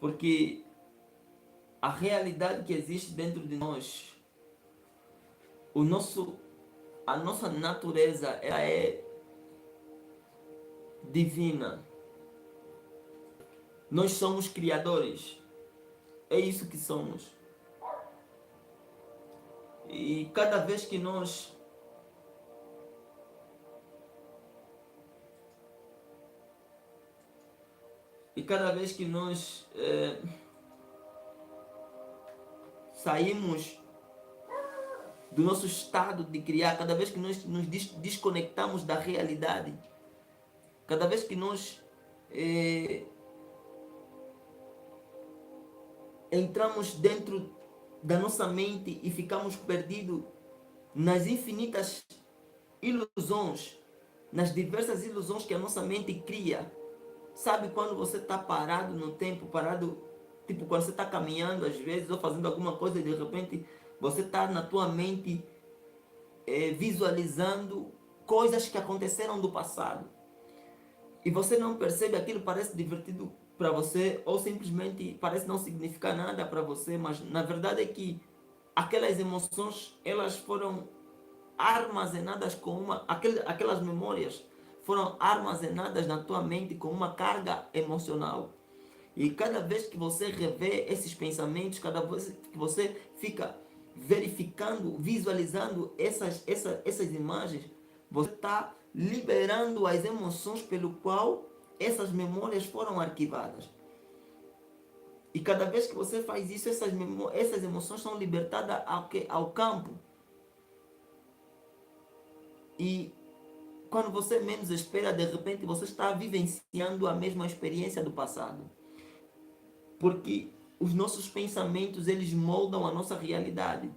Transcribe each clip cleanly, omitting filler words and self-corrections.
Porque a realidade que existe dentro de nós, o nosso, a nossa natureza, ela é divina. Nós somos criadores. É isso que somos. E cada vez que nós saímos do nosso estado de criar, cada vez que nós nos desconectamos da realidade, cada vez que nós entramos dentro da nossa mente e ficamos perdidos nas infinitas ilusões, nas diversas ilusões que a nossa mente cria. Sabe quando você está parado no tempo, parado, tipo quando você está caminhando às vezes ou fazendo alguma coisa e de repente você está na tua mente visualizando coisas que aconteceram do passado e você não percebe, aquilo parece divertido para você ou simplesmente parece não significar nada para você, mas na verdade é que aquelas emoções, elas foram armazenadas com aquelas memórias foram armazenadas na tua mente com uma carga emocional. E cada vez que você revê esses pensamentos, cada vez que você fica verificando, visualizando essas imagens, você está liberando as emoções pelo qual essas memórias foram arquivadas. E cada vez que você faz isso, essas emoções são libertadas ao campo. E quando você menos espera, de repente você está vivenciando a mesma experiência do passado. Porque os nossos pensamentos, eles moldam a nossa realidade.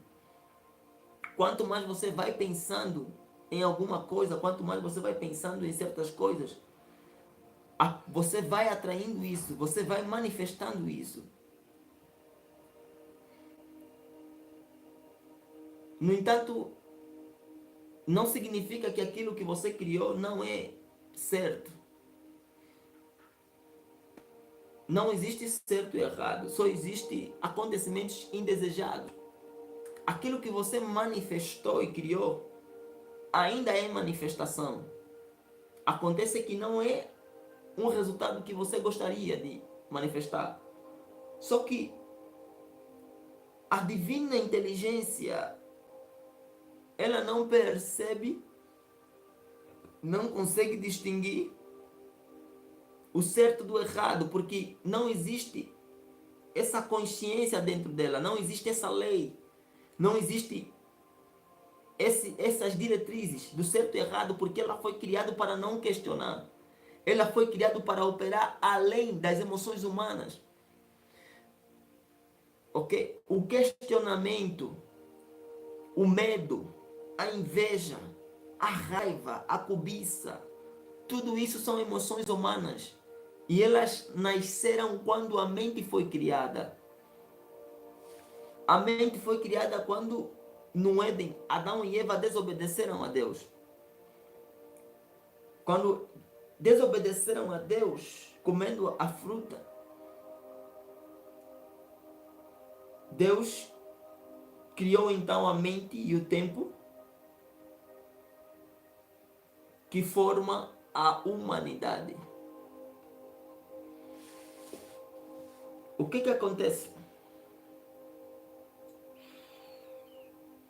Quanto mais você vai pensando em alguma coisa, quanto mais você vai pensando em certas coisas, você vai atraindo isso, você vai manifestando isso. No entanto, não significa que aquilo que você criou não é certo. Não existe certo e errado, só existe acontecimentos indesejados. Aquilo que você manifestou e criou ainda é manifestação. Acontece que não é um resultado que você gostaria de manifestar. Só que a divina inteligência, ela não percebe, não consegue distinguir o certo do errado, porque não existe essa consciência dentro dela, não existe essa lei, não existe essas diretrizes do certo e errado, porque ela foi criada para não questionar. Ela foi criada para operar além das emoções humanas. Ok? O questionamento, o medo, a inveja, a raiva, a cobiça, tudo isso são emoções humanas. E elas nasceram quando a mente foi criada. A mente foi criada quando, no Éden, Adão e Eva desobedeceram a Deus. Quando desobedeceram a Deus, comendo a fruta, Deus criou então a mente e o tempo que forma a humanidade. O que acontece?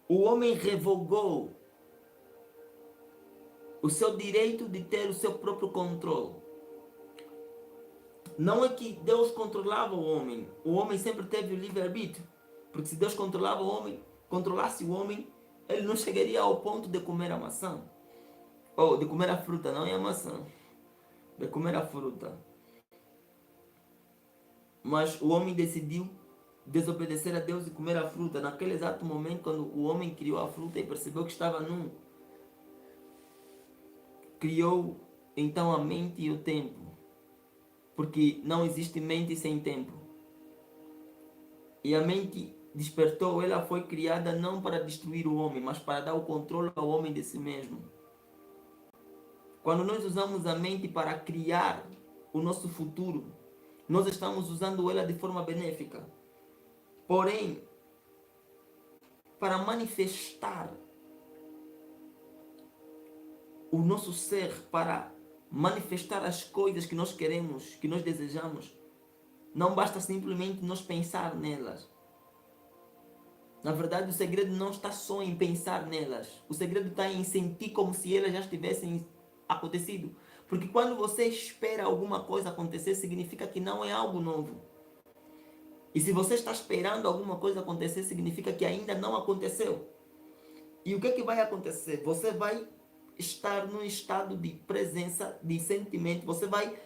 O homem revogou o seu direito de ter o seu próprio controle. Não é que Deus controlava o homem sempre teve o livre-arbítrio. Porque se Deus controlava o homem, controlasse o homem, ele não chegaria ao ponto de comer a maçã. Ou de comer a fruta, não é a maçã. De comer a fruta. Mas o homem decidiu desobedecer a Deus e comer a fruta. Naquele exato momento, quando o homem criou a fruta e percebeu que estava nu, criou então a mente e o tempo. Porque não existe mente sem tempo. E a mente despertou, ela foi criada não para destruir o homem, mas para dar o controle ao homem de si mesmo. Quando nós usamos a mente para criar o nosso futuro, nós estamos usando ela de forma benéfica. Porém, para manifestar o nosso ser, para manifestar as coisas que nós queremos, que nós desejamos, não basta simplesmente nós pensar nelas. Na verdade, o segredo não está só em pensar nelas. O segredo está em sentir como se elas já tivessem acontecido. Porque quando você espera alguma coisa acontecer, significa que não é algo novo. E se você está esperando alguma coisa acontecer, significa que ainda não aconteceu. E o que é que vai acontecer? Você vai estar num estado de presença, de sentimento, você vai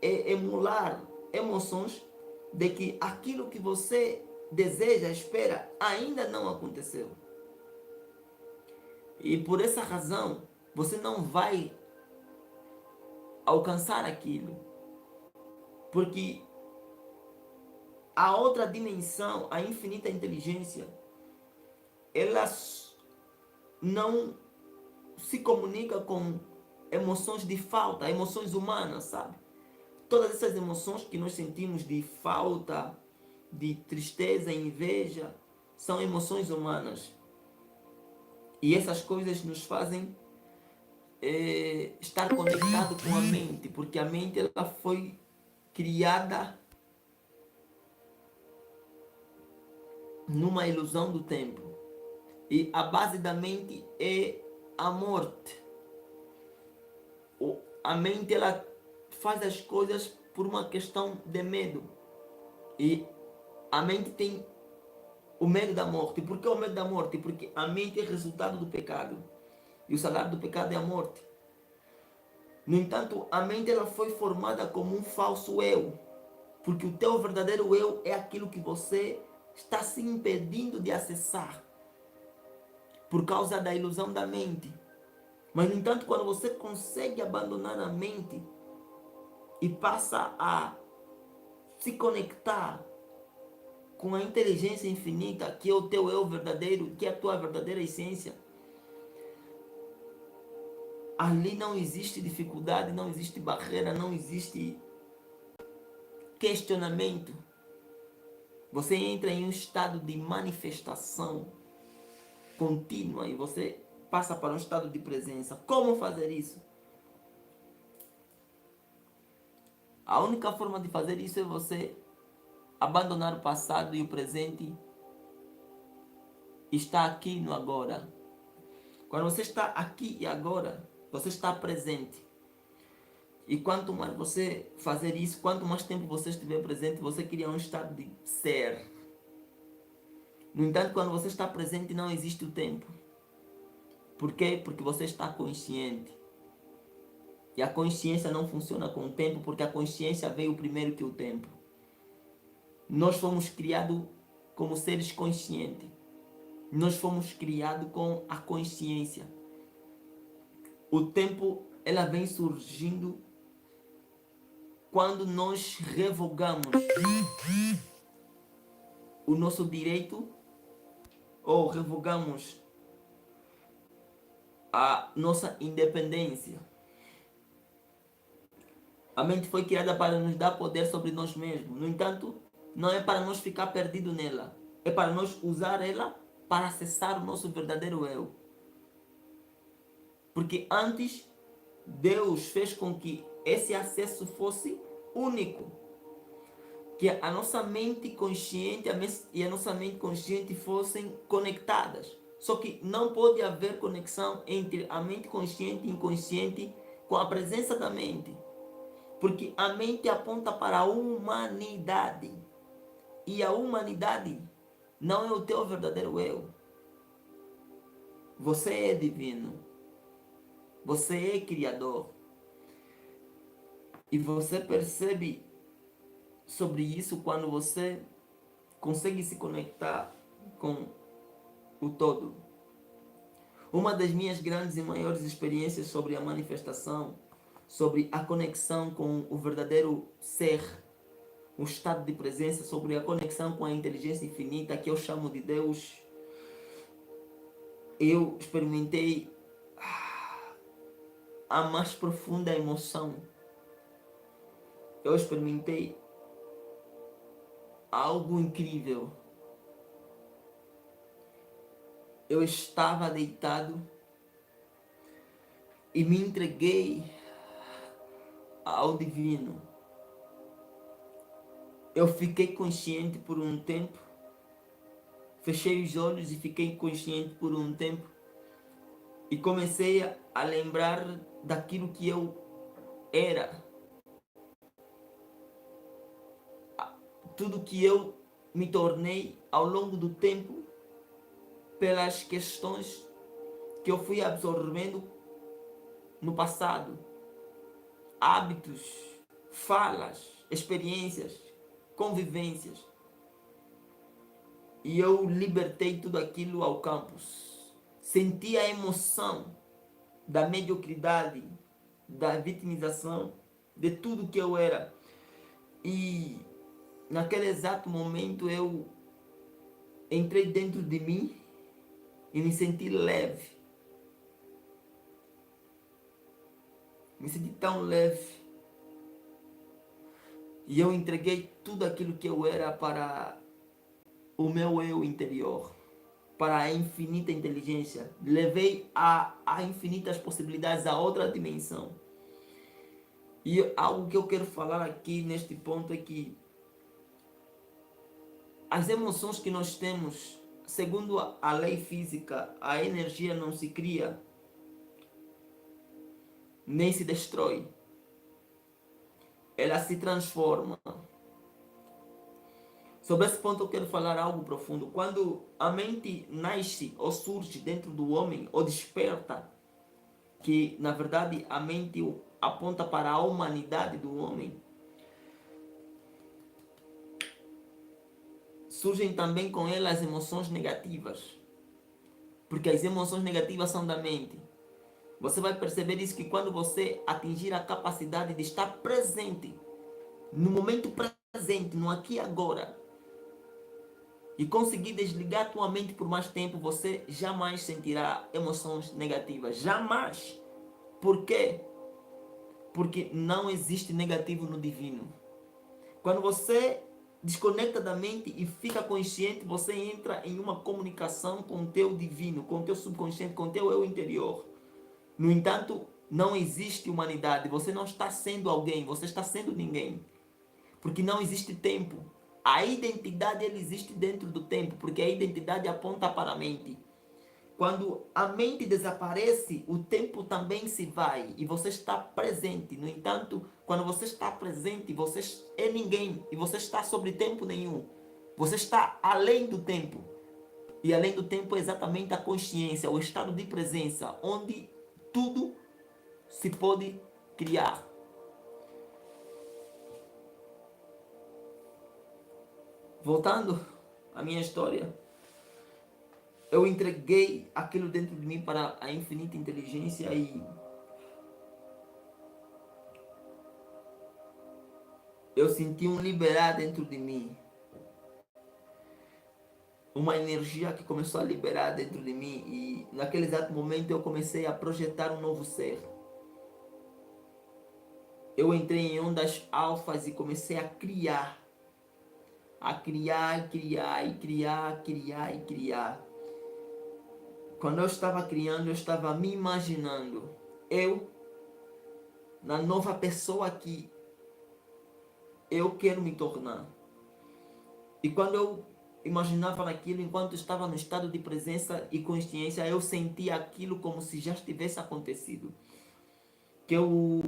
emular emoções de que aquilo que você deseja, espera, ainda não aconteceu. E por essa razão, você não vai alcançar aquilo. Porque a outra dimensão, a infinita inteligência, ela não se comunica com emoções de falta, emoções humanas, sabe? Todas essas emoções que nós sentimos de falta, de tristeza, inveja, são emoções humanas. E essas coisas nos fazem estar conectado com a mente, porque a mente ela foi criada numa ilusão do tempo. E a base da mente é a morte. A mente ela faz as coisas por uma questão de medo. E a mente tem o medo da morte. Por que o medo da morte? Porque a mente é resultado do pecado. E o salário do pecado é a morte. No entanto, a mente ela foi formada como um falso eu. Porque o teu verdadeiro eu é aquilo que você está se impedindo de acessar por causa da ilusão da mente. Mas, no entanto, quando você consegue abandonar a mente e passa a se conectar com a inteligência infinita, que é o teu eu verdadeiro, que é a tua verdadeira essência, ali não existe dificuldade, não existe barreira, não existe questionamento. Você entra em um estado de manifestação contínua e você passa para um estado de presença. Como fazer isso? A única forma de fazer isso é você abandonar o passado e o presente e estar aqui no agora. Quando você está aqui e agora, você está presente. E quanto mais você fazer isso, quanto mais tempo você estiver presente, você cria um estado de ser. No entanto, quando você está presente, não existe o tempo. Por quê? Porque você está consciente. E a consciência não funciona com o tempo, porque a consciência veio primeiro que o tempo. Nós fomos criados como seres conscientes. Nós fomos criados com a consciência. O tempo, ela vem surgindo quando nós revogamos o nosso direito ou revogamos a nossa independência. A mente foi criada para nos dar poder sobre nós mesmos. No entanto, não é para nós ficar perdido nela. É para nós usar ela para acessar o nosso verdadeiro eu. Porque antes, Deus fez com que esse acesso fosse único. Que a nossa mente consciente e a nossa mente consciente fossem conectadas. Só que não pode haver conexão entre a mente consciente e inconsciente com a presença da mente. Porque a mente aponta para a humanidade. E a humanidade não é o teu verdadeiro eu. Você é divino. Você é criador. E você percebe sobre isso quando você consegue se conectar com o todo. Uma das minhas grandes e maiores experiências sobre a manifestação, sobre a conexão com o verdadeiro ser, o estado de presença, sobre a conexão com a inteligência infinita, que eu chamo de Deus, eu experimentei a mais profunda emoção. Eu experimentei algo incrível. Eu estava deitado e me entreguei ao divino. Eu fiquei consciente por um tempo, fechei os olhos e fiquei consciente por um tempo e comecei a lembrar daquilo que eu era, tudo que eu me tornei ao longo do tempo pelas questões que eu fui absorvendo no passado, hábitos, falas, experiências, convivências. E eu libertei tudo aquilo ao campus. Senti a emoção da mediocridade, da vitimização, de tudo que eu era. E naquele exato momento eu entrei dentro de mim e me senti leve. Me senti tão leve. E eu entreguei tudo aquilo que eu era para o meu eu interior, para a infinita inteligência. Levei a infinitas possibilidades a outra dimensão. E algo que eu quero falar aqui neste ponto é que as emoções que nós temos, segundo a lei física, a energia não se cria, nem se destrói. Ela se transforma. Sobre esse ponto eu quero falar algo profundo. Quando a mente nasce ou surge dentro do homem, ou desperta, que na verdade a mente aponta para a humanidade do homem, surgem também com ela as emoções negativas. Porque as emoções negativas são da mente. Você vai perceber isso que quando você atingir a capacidade de estar presente, no momento presente, no aqui e agora, e conseguir desligar tua mente por mais tempo, você jamais sentirá emoções negativas. Jamais. Por quê? Porque não existe negativo no divino. Quando você desconecta da mente e fica consciente, você entra em uma comunicação com o teu divino, com o teu subconsciente, com o teu eu interior. No entanto, não existe humanidade. Você não está sendo alguém, você está sendo ninguém. Porque não existe tempo. A identidade ela existe dentro do tempo, porque a identidade aponta para a mente. Quando a mente desaparece, o tempo também se vai e você está presente. No entanto, quando você está presente, você é ninguém e você está sobre tempo nenhum. Você está além do tempo. E além do tempo é exatamente a consciência, o estado de presença, onde tudo se pode criar. Voltando à minha história, eu entreguei aquilo dentro de mim para a infinita inteligência e eu senti um liberar dentro de mim. Uma energia que começou a liberar dentro de mim e naquele exato momento eu comecei a projetar um novo ser. Eu entrei em ondas alfas e comecei a criar. A criar, criar e criar, criar e criar. Quando eu estava criando, eu estava me imaginando. Eu, na nova pessoa que eu quero me tornar. E quando eu imaginava naquilo, enquanto estava no estado de presença e consciência, eu sentia aquilo como se já tivesse acontecido. Que é o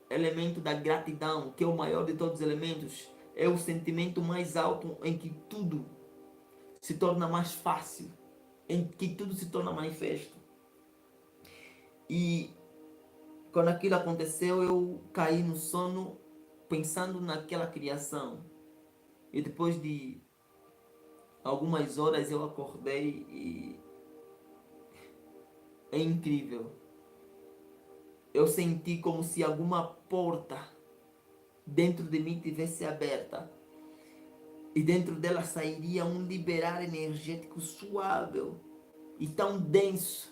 elemento da gratidão, que é o maior de todos os elementos, é o sentimento mais alto em que tudo se torna mais fácil, em que tudo se torna manifesto. E quando aquilo aconteceu, eu caí no sono pensando naquela criação. E depois de algumas horas eu acordei e é incrível. Eu senti como se alguma porta dentro de mim tivesse aberta. E dentro dela sairia um liberar energético suave e tão denso